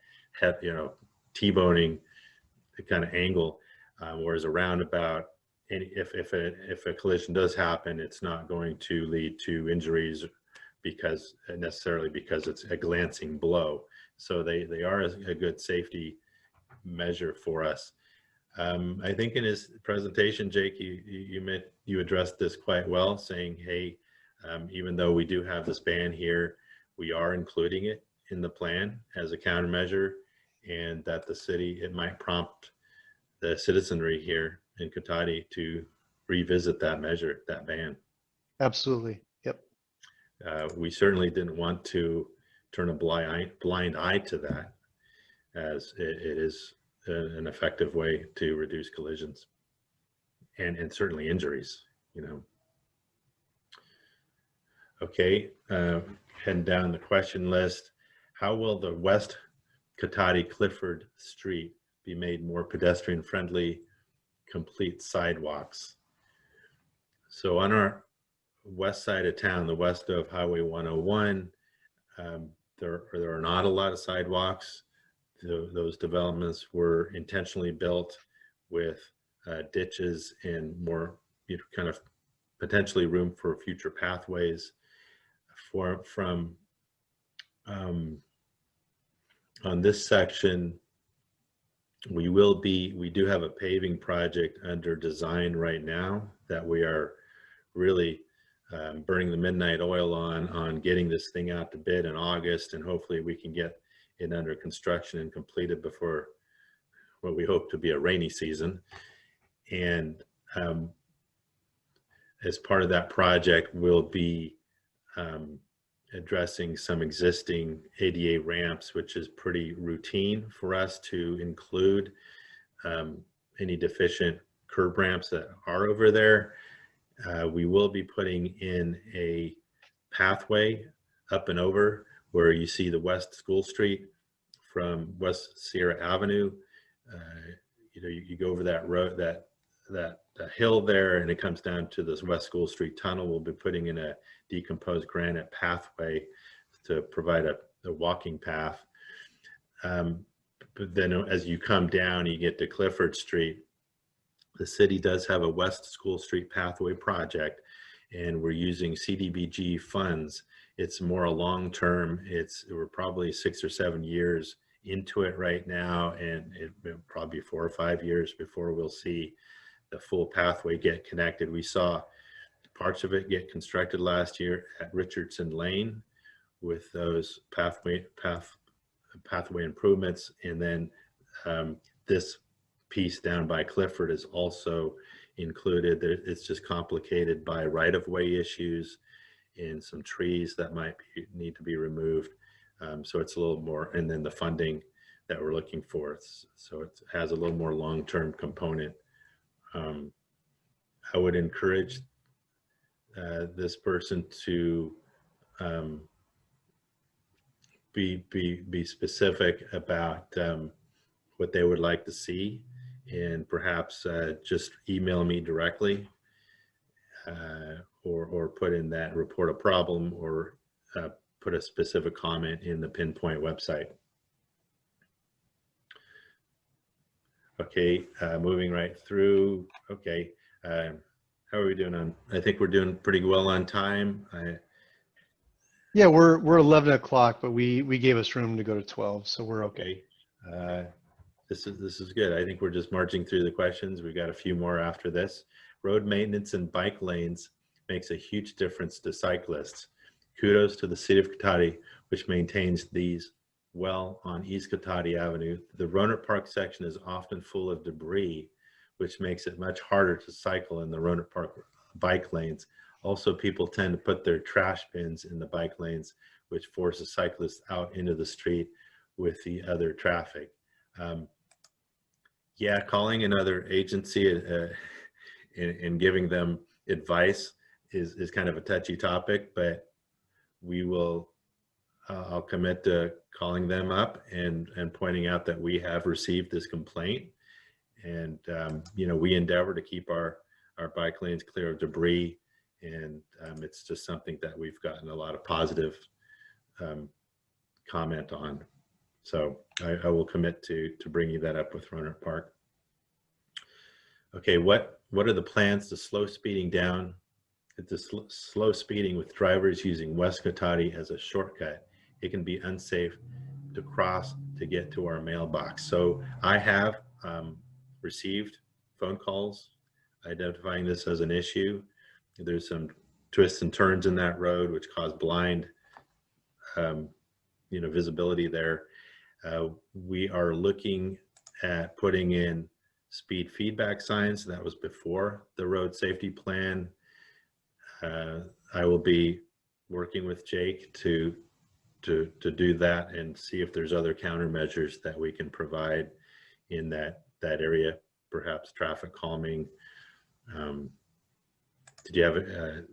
T-boning the kind of angle, whereas a roundabout, and if a collision does happen, it's not going to lead to injuries necessarily because it's a glancing blow. So they are a good safety measure for us. I think in his presentation, Jake, you addressed this quite well, saying, hey, even though we do have this ban here, we are including it in the plan as a countermeasure, and that the city, it might prompt the citizenry here in Cotati to revisit that measure, that ban. Absolutely. Yep. We certainly didn't want to turn a blind eye to that, as it is an effective way to reduce collisions and certainly injuries, Okay, heading down the question list. How will the West Cotati Clifford Street be made more pedestrian friendly, complete sidewalks? So on our west side of town, the west of Highway 101, there are not a lot of sidewalks. Those developments were intentionally built with ditches and more, kind of potentially room for future pathways. From on this section, we do have a paving project under design right now that we are really burning the midnight oil on getting this thing out to bid in August, and hopefully we can get it under construction and completed before what we hope to be a rainy season. And as part of that project, we'll be addressing some existing ADA ramps, which is pretty routine for us to include any deficient curb ramps that are over there. We will be putting in a pathway up and over where you see the West School Street from West Sierra Avenue. You go over that road, that hill there, and it comes down to this West School Street tunnel. We'll be putting in a decomposed granite pathway to provide a walking path. But then as you come down, you get to Clifford Street. The city does have a West School Street pathway project, and we're using CDBG funds. It's more a long-term, we're probably 6 or 7 years into it right now, and it'll probably be 4 or 5 years before we'll see the full pathway get connected. We saw parts of it get constructed last year at Richardson Lane with those pathway improvements, and then this piece down by Clifford is also included. It's just complicated by right-of-way issues and some trees that might need to be removed. So it's a little more, and then the funding that we're looking for. So it has a little more long-term component. I would encourage this person to be specific about what they would like to see, and perhaps just email me directly, or put in that report a problem, or put a specific comment in the Pinpoint website. Okay, moving right through. Okay, how are we doing on? I think we're doing pretty well on time. Yeah, we're 11 o'clock, but we gave us room to go to 12, so we're okay. This is good. I think we're just marching through the questions. We've got a few more after this. Road maintenance and bike lanes makes a huge difference to cyclists. Kudos to the city of Katahdi, which maintains these well on East Cotati Avenue. The Roner Park section is often full of debris, which makes it much harder to cycle in the Roner Park bike lanes. Also, people tend to put their trash bins in the bike lanes, which forces cyclists out into the street with the other traffic. Yeah, calling another agency and giving them advice is kind of a touchy topic, but we will, I'll commit to calling them up and pointing out that we have received this complaint. And, we endeavor to keep our bike lanes clear of debris. And it's just something that we've gotten a lot of positive comment on. So I will commit to bringing that up with Roner Park. Okay, what are the plans to slow speeding down? Slow speeding with drivers using West Cotati as a shortcut. It can be unsafe to cross to get to our mailbox. So I have received phone calls identifying this as an issue. There's some twists and turns in that road which cause blind visibility there. We are looking at putting in speed feedback signs. That was before the road safety plan. I will be working with Jake to do that and see if there's other countermeasures that we can provide in that area, perhaps traffic calming. Did you have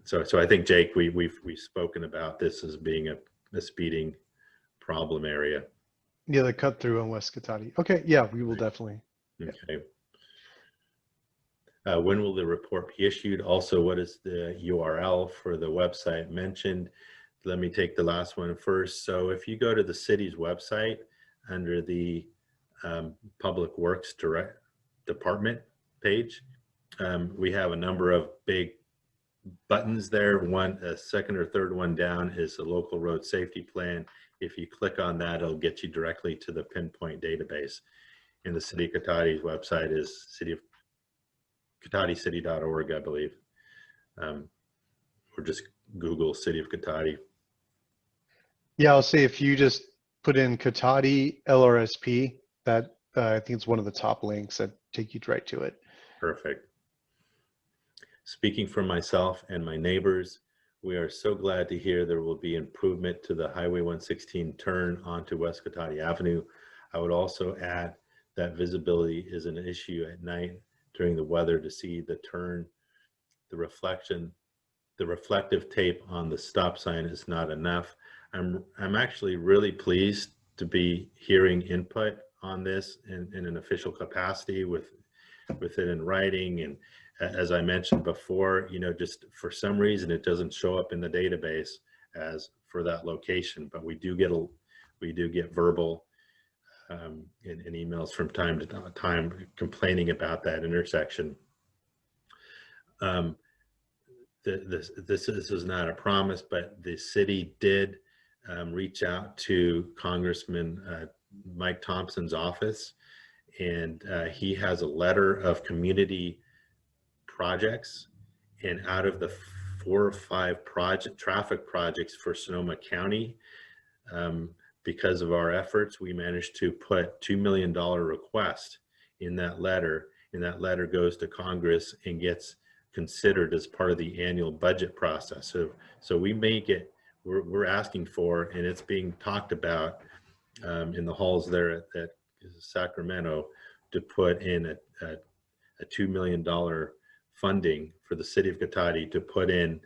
so I think, Jake, we've spoken about this as being a speeding problem area. Yeah, the cut through on West Cotati. Okay, yeah, we will definitely. Okay. When will the report be issued? Also, what is the URL for the website mentioned? Let me take the last one first. So if you go to the city's website under the Public Works Department page, we have a number of big buttons there. A second or third one down is the local road safety plan. If you click on that, it'll get you directly to the Pinpoint database. And the City of Katahdi's website is katahdi.org, I believe. just Google City of Katahdi. Yeah, I'll say if you just put in Cotati LRSP, that I think it's one of the top links that take you right to it. Perfect. Speaking for myself and my neighbors, we are so glad to hear there will be improvement to the Highway 116 turn onto West Cotati Avenue. I would also add that visibility is an issue at night during the weather to see the turn. The reflective tape on the stop sign is not enough. I'm actually really pleased to be hearing input on this in an official capacity with it in writing. And as I mentioned before, you know, just for some reason it doesn't show up in the database as for that location, but we do get verbal and emails from time to time complaining about that intersection. This is not a promise, but the city did reach out to Congressman Mike Thompson's office, and he has a letter of community projects, and out of the 4 or 5 traffic projects for Sonoma County, because of our efforts, we managed to put $2 million request in that letter, and that letter goes to Congress and gets considered as part of the annual budget process. So we may get, we're asking for, and it's being talked about in the halls there at Sacramento, to put in a $2 million funding for the city of Katahdi to put in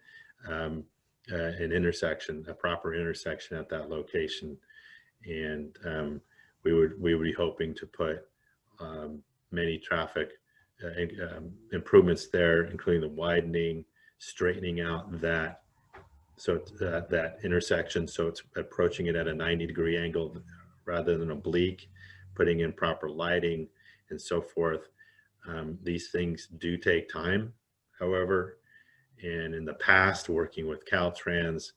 an intersection, a proper intersection at that location. And we would be hoping to put many traffic improvements there, including the widening, straightening out that intersection so it's approaching it at a 90-degree angle rather than oblique, putting in proper lighting and so forth. These things do take time, however, and in the past, working with Caltrans,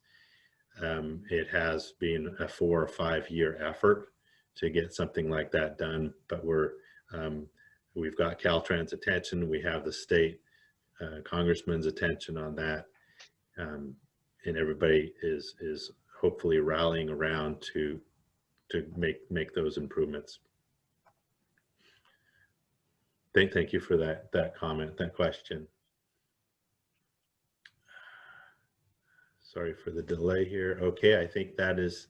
it has been a 4 or 5 year effort to get something like that done, but we've got Caltrans' attention, we have the state congressman's attention on that, and everybody is hopefully rallying around to make those improvements. Thank you for that comment, that question. Sorry for the delay here. Okay, I think that is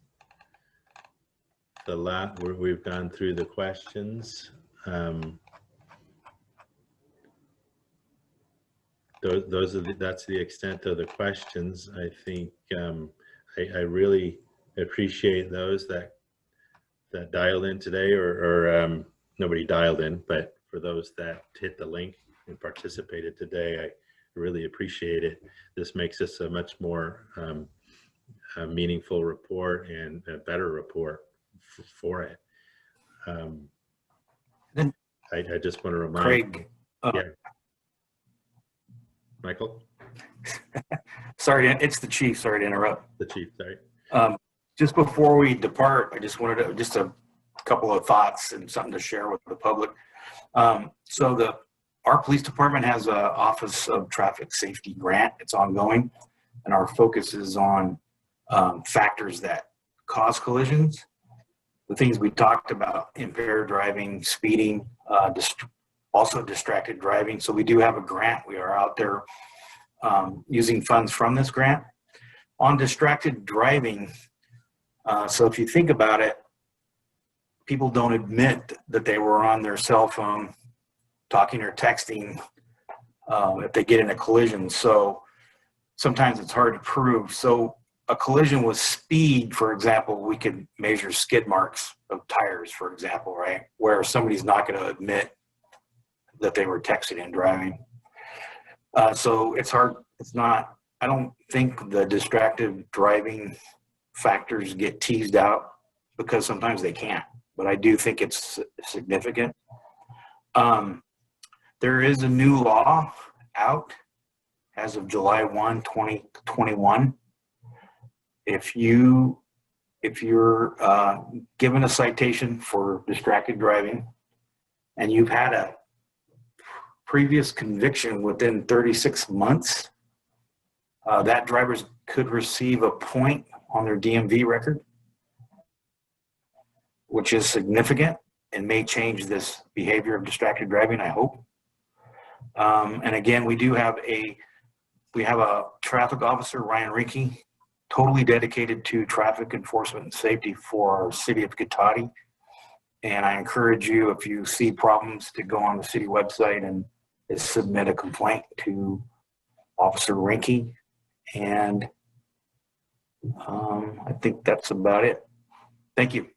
the last where we've gone through the questions. That's the extent of the questions. I think I really appreciate those that dialed in today, or nobody dialed in, but for those that hit the link and participated today, I really appreciate it. This makes this a much more meaningful report and a better report for it. I just want to remind Craig. Yeah. Michael? Sorry, it's the chief. Sorry to interrupt. The chief, sorry. Just before we depart, I just wanted to, just a couple of thoughts and something to share with the public. So our police department has an Office of Traffic Safety grant. It's ongoing, and our focus is on factors that cause collisions. The things we talked about: impaired driving, speeding, also distracted driving. So we do have a grant. We are out there using funds from this grant on distracted driving. So if you think about it, people don't admit that they were on their cell phone talking or texting if they get in a collision. So sometimes it's hard to prove. So a collision with speed, for example, we could measure skid marks of tires, for example, right? Where somebody's not going to admit that they were texting and driving. So it's hard. It's not, I don't think the distracted driving factors get teased out because sometimes they can't, but I do think it's significant. There is a new law out as of July 1, 2021. If you're given a citation for distracted driving and you've had a previous conviction within 36 months, That drivers could receive a point on their DMV record, which is significant and may change this behavior of distracted driving, I hope. And again, we have a traffic officer, Ryan Rinke, totally dedicated to traffic enforcement and safety for our city of Cotati. And I encourage you, if you see problems, to go on the city website and submit a complaint to Officer Rinke. And I think that's about it. Thank you.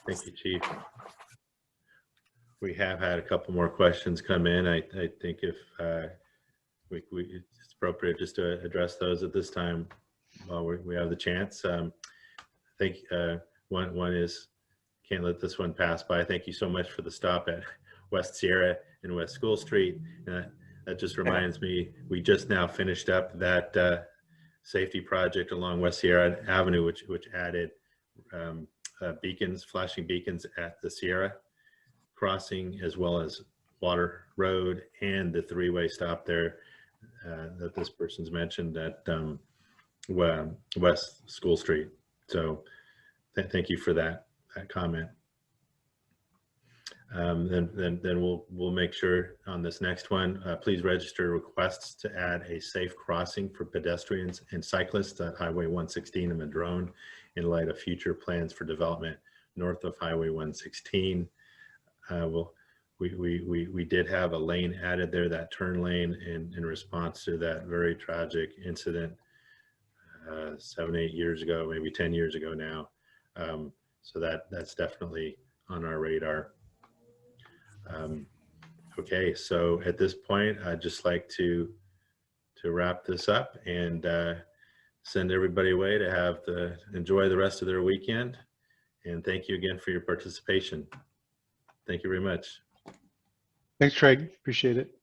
Thank you, Chief. We have had a couple more questions come in. I think if it's appropriate just to address those at this time while we have the chance. I think one is, can't let this one pass by. Thank you so much for the stop at West Sierra and West School Street. That just reminds me, we just now finished up that safety project along West Sierra Avenue, which added beacons, flashing beacons at the Sierra crossing, as well as Water Road and the three-way stop there that this person's mentioned at West School Street. So thank you for that comment. Then we'll make sure on this next one, please register requests to add a safe crossing for pedestrians and cyclists at Highway 116 in Madrone in light of future plans for development north of Highway 116. We did have a lane added there, that turn lane, in response to that very tragic incident 7-8 years ago, maybe 10 years ago now. So that's definitely on our radar. Okay, so at this point, I'd just like to wrap this up and send everybody away to enjoy the rest of their weekend. And thank you again for your participation. Thank you very much. Thanks, Craig. Appreciate it.